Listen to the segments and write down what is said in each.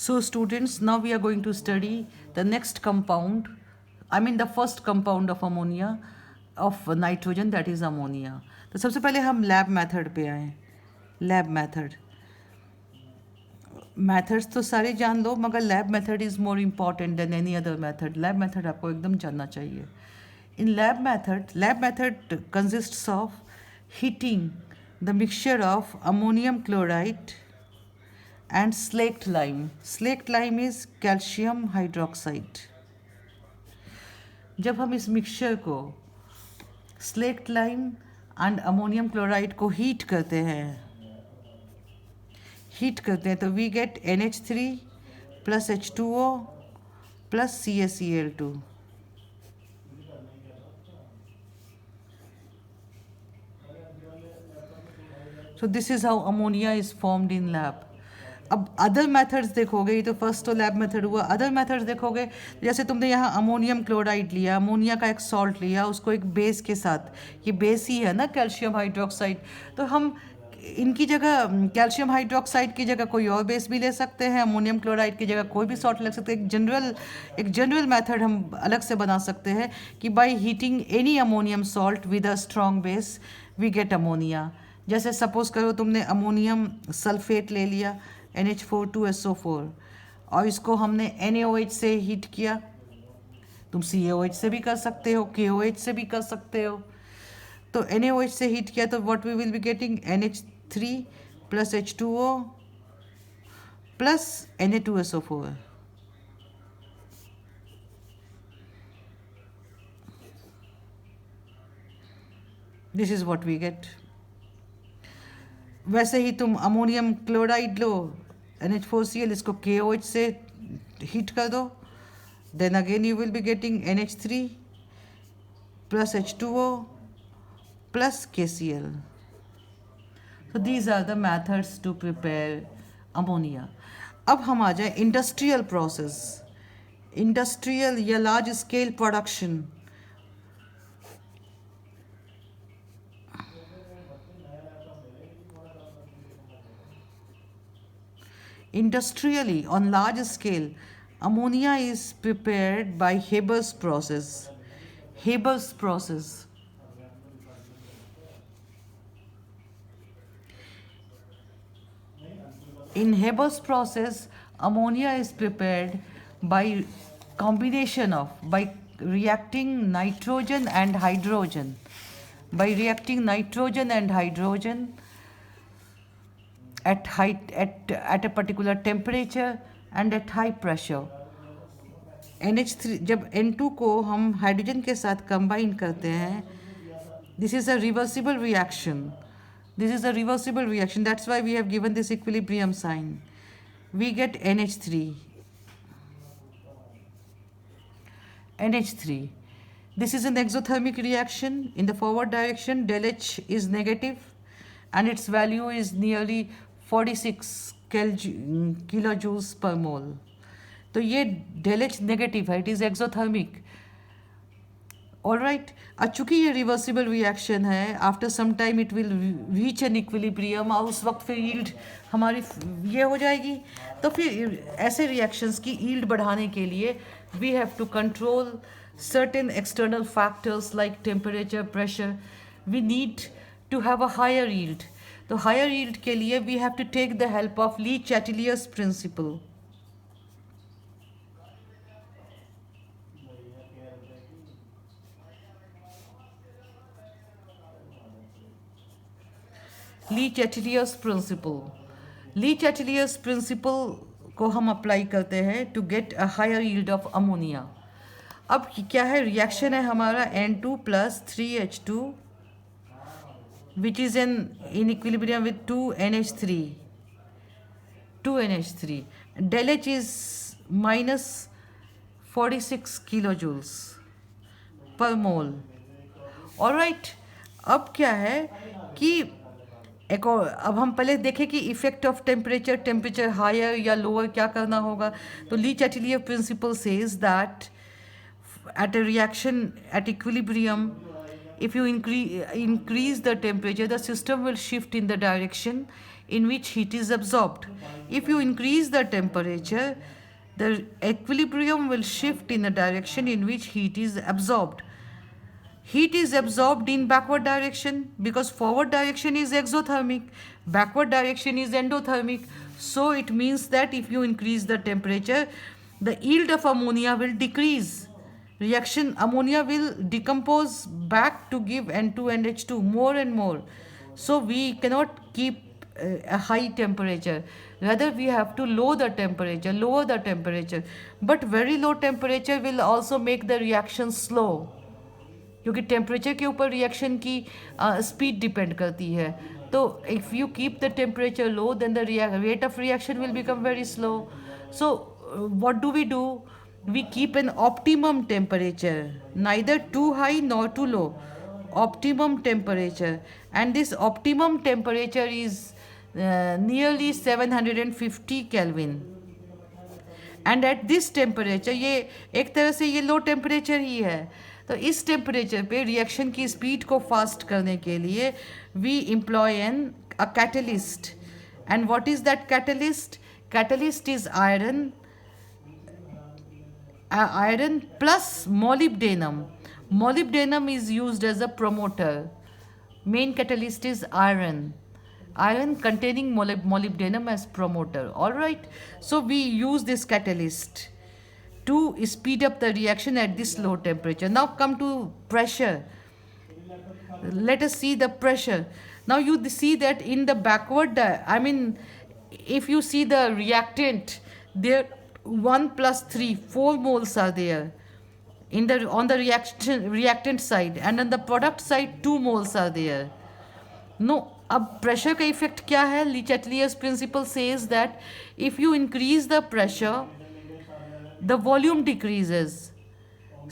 So students, now we are going to study the next compound, I mean the first compound of ammonia, of nitrogen, that is ammonia. तो सबसे पहले हम lab method पे आए. Lab method, methods तो सारे जान लो मगर lab method is more important than any other method. Lab method आपको एकदम जानना चाहिए. In lab method consists of heating the mixture of ammonium chloride and slaked lime. Slaked lime is calcium hydroxide. जब हम इस मिक्सचर को slaked lime and ammonium chloride को heat करते हैं तो we get NH3 plus H2O plus CaCl2. So this is how ammonia is formed in lab. अब other methods देखोगे, ये तो फर्स्ट तो लैब मेथड हुआ. अदर मेथड्स देखोगे, जैसे तुमने यहाँ अमोनियम क्लोराइड लिया, अमोनिया का एक सॉल्ट लिया, उसको एक बेस के साथ, ये बेस ही है ना कैल्शियम हाइड्रोक्साइड, तो हम इनकी जगह कैल्शियम हाइड्रोक्साइड की जगह कोई और बेस भी ले सकते हैं, अमोनियम क्लोराइड की जगह कोई भी सॉल्ट ले सकते हैं. एक जनरल मेथड हम अलग से बना सकते हैं कि by heating any ammonium salt with a strong base we get ammonia. जैसे सपोज करो तुमने अमोनियम सल्फेट ले लिया NH4 2SO4 और इसको हमने NaOH से हीट किया. तुम CaOH से भी कर सकते हो, KOH से भी कर सकते हो. तो NaOH से हीट किया तो what we will be getting NH3 plus H2O plus Na2SO4. This is what we get. वैसे ही तुम अमोनियम क्लोराइड लो NH4Cl, इसको KOH से हीट कर दो, then again you will be getting NH3 plus H2O plus KCl. So these are the methods to prepare ammonia. अब हम आ जाए इंडस्ट्रियल प्रोसेस, इंडस्ट्रियल या large scale production. Industrially, on large scale, ammonia is prepared by Haber's process. Haber's process. In Haber's process, ammonia is prepared by combination of, by reacting nitrogen and hydrogen. By reacting nitrogen and hydrogen at a particular temperature and at high pressure. NH3 जब N2 को हम hydrogen के साथ combine करते हैं, this is a reversible reaction. This is a reversible reaction. That's why we have given this equilibrium sign. We get NH3. NH3. This is an exothermic reaction. In the forward direction, del H is negative and its value is nearly 46 kilojoules per mole. तो ये del H negative है, it is exothermic. Alright, चूँकि ये reversible reaction है, after some time it will reach an equilibrium और उस वक्त फिर यील्ड हमारी ये हो जाएगी. तो फिर ऐसे रिएक्शंस की यील्ड बढ़ाने के लिए we have to control certain external factors like temperature, pressure. We need to have a higher yield. तो higher yield के लिए we have to take the help of Le Chatelier's principle. Le Chatelier's principle. Le Chatelier's principle को हम apply करते हैं to get a higher yield of ammonia. अब क्या है, रिएक्शन है हमारा N2 plus 3H2 which is in equilibrium with 2NH3. del H is minus 46 kilojoules per mole. Alright, अब क्या है कि एक और, अब हम पहले देखें कि इफेक्ट ऑफ टेम्परेचर हायर या लोअर क्या करना होगा. तो Le Chatelier principle says that at a reaction at equilibrium, if you increase the temperature, the system will shift in the direction in which heat is absorbed. If you increase the temperature, the equilibrium will shift in the direction in which heat is absorbed. Heat is absorbed in backward direction because forward direction is exothermic, backward direction is endothermic. So it means that if you increase the temperature, the yield of ammonia will decrease. Reaction ammonia will decompose back to give N2NH2 more and more. So we cannot keep a high temperature. Rather we have to lower the temperature. But very low temperature will also make the reaction slow. क्योंकि temperature के ऊपर reaction की speed depend करती है. तो if you keep the temperature low then the rate of reaction will become very slow. So what do? We keep an optimum temperature, neither too high nor too low, optimum temperature, and this optimum temperature is nearly 750 Kelvin. And at this temperature, ये एक तरह से ये low temperature ही है. तो इस temperature पे reaction की स्पीड को फास्ट करने के लिए we employ a catalyst. And what is that catalyst? Catalyst is iron plus molybdenum. Molybdenum is used as a promoter. Main catalyst is iron containing molybdenum as promoter. All right, so we use this catalyst to speed up the reaction at this low temperature. Now come to pressure. Let us see the pressure. Now you see that in the backward, if you see the reactant, there 1 plus 3, 4 moles are there on the reactant side, and on the product side 2 moles are there. No, अब pressure का effect क्या है? Le Chatelier's principle says that if you increase the pressure, the volume decreases.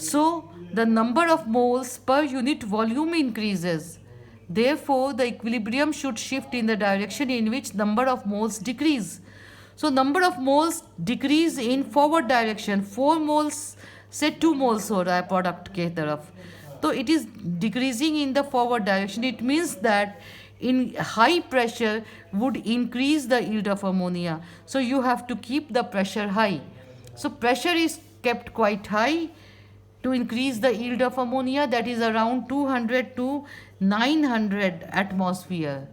So the number of moles per unit volume increases. Therefore, the equilibrium should shift in the direction in which number of moles decrease. So number of moles decrease in forward direction. 4 moles से 2 moles हो रहा है product के तरफ. तो it is decreasing in the forward direction. It means that in high pressure would increase the yield of ammonia. So you have to keep the pressure high. So pressure is kept quite high to increase the yield of ammonia, that is around 200 to 900 atmosphere.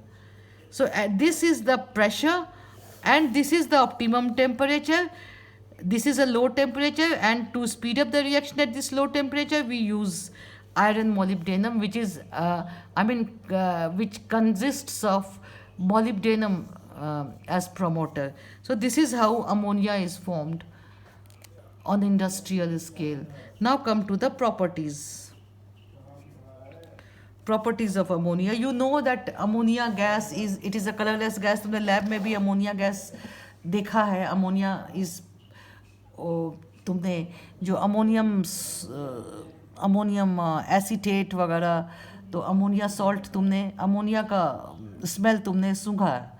So this is the pressure. And this is the optimum temperature. This is a low temperature, and to speed up the reaction at this low temperature, we use iron molybdenum, which is which consists of molybdenum as promoter. So this is how ammonia is formed on industrial scale. Now come to the properties of ammonia. You know that ammonia gas is a colorless gas. तुमने lab में भी ammonia gas देखा है. Ammonia is तुमने जो ammonium acetate वगैरह, तो ammonia salt तुमने, अमोनिया का स्मेल तुमने सूंघा.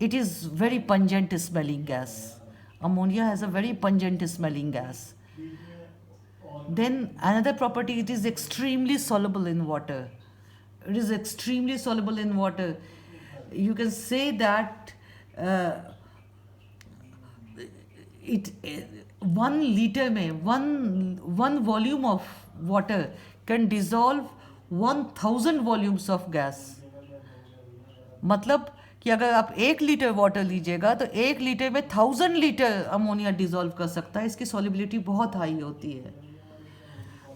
It is very pungent smelling gas. Ammonia has a very pungent smelling gas. Then another property, it is extremely soluble in water. It is extremely soluble in water. You can say that 1 liter में one volume of water can dissolve 1000 volumes of gas. मतलब कि अगर आप 1 litre water लीजिएगा तो 1 litre में 1000 litre ammonia dissolve कर सकता है. इसकी सॉल्युबिलिटी बहुत हाई होती है.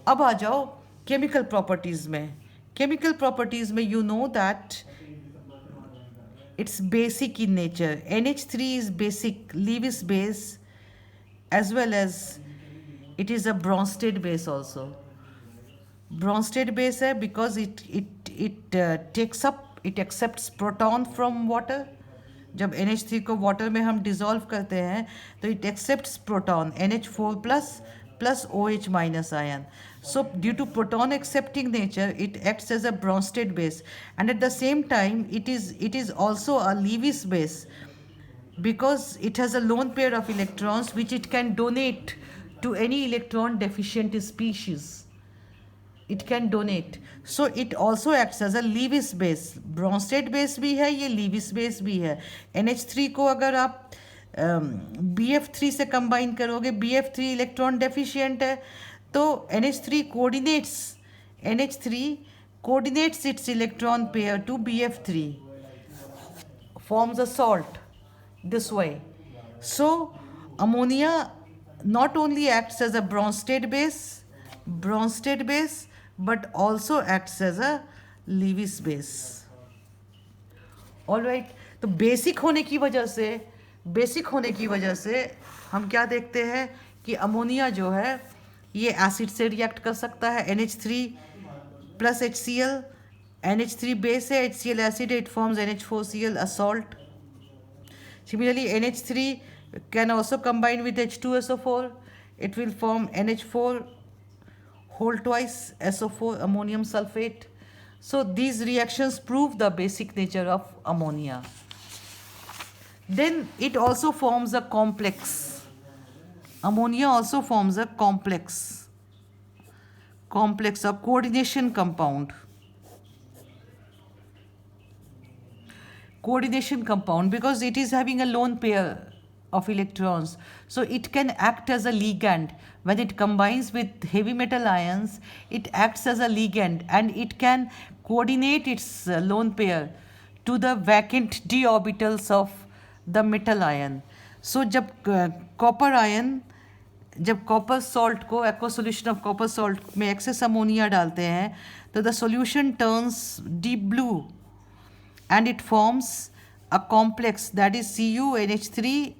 अब आ जाओ केमिकल प्रॉपर्टीज़ में. केमिकल प्रॉपर्टीज़ में you know that it's basic in nature. NH3 is basic Lewis base as well as it is a Bronsted base also. Bronsted base है because it accepts proton from water. जब NH3 को water में हम dissolve करते हैं तो it accepts proton NH4 plus OH minus ion. So due to proton accepting nature, it acts as a Bronsted base, and at the same time it is also a Lewis base because it has a lone pair of electrons which it can donate to any electron deficient species. it can donate. So it also acts as a Lewis base. Bronsted base भी है, ये Lewis base भी है. NH3 को अगर आप BF3 से combine करोगे, BF3 इलेक्ट्रॉन डेफिशिएंट है, तो NH3 coordinates its electron pair to BF3, forms a salt this way. So ammonia not only acts as a Bronsted base, but also acts as a Lewis base. Alright, तो basic होने की वजह से हम क्या देखते हैं कि अमोनिया जो है ये एसिड से रिएक्ट कर सकता है. NH3 plus HCl, NH3 base है, HCl एसिड है, it forms NH4Cl, a salt. Similarly, NH3 can also combine with H2SO4. It will form NH4 whole twice SO4, ammonium sulfate. So these reactions prove the basic nature of ammonia. Then it also forms a complex. Ammonia also forms a complex of coordination compound. Because it is having a lone pair of electrons, so it can act as a ligand. When it combines with heavy metal ions, it acts as a ligand and it can coordinate its lone pair to the vacant d orbitals of the metal ion. So जब copper salt को, aqua solution of copper salt में access ammonia डालते हैं, तो the solution turns deep blue and it forms a complex that is CuNH3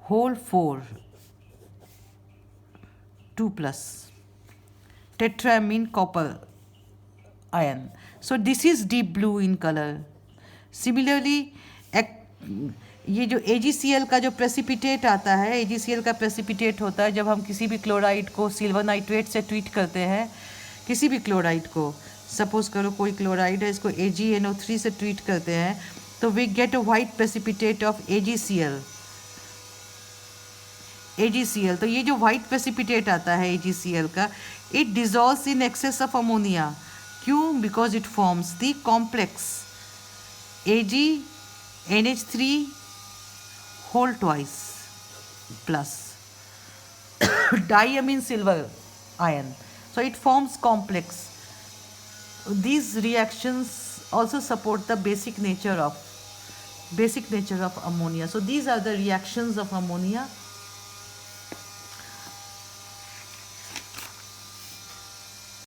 whole 4 2 plus tetraamine copper ion. So this is deep blue in color. Similarly, ये जो AgCl का जो precipitate आता है, AgCl का प्रेसिपिटेट होता है जब हम किसी भी क्लोराइड को सिल्वर नाइट्रेट से ट्रीट करते हैं. किसी भी क्लोराइड को, सपोज करो कोई क्लोराइड है, इसको AgNO3 से ट्रीट करते हैं, तो we get a white precipitate of AgCl. तो ये जो वाइट प्रेसिपिटेट आता है AgCl का, it dissolves in excess of ammonia. क्यों? Because it forms the complex AgNH3 whole twice plus diamine silver ion. So it forms complex. These reactions also support the basic nature of ammonia. So these are the reactions of ammonia.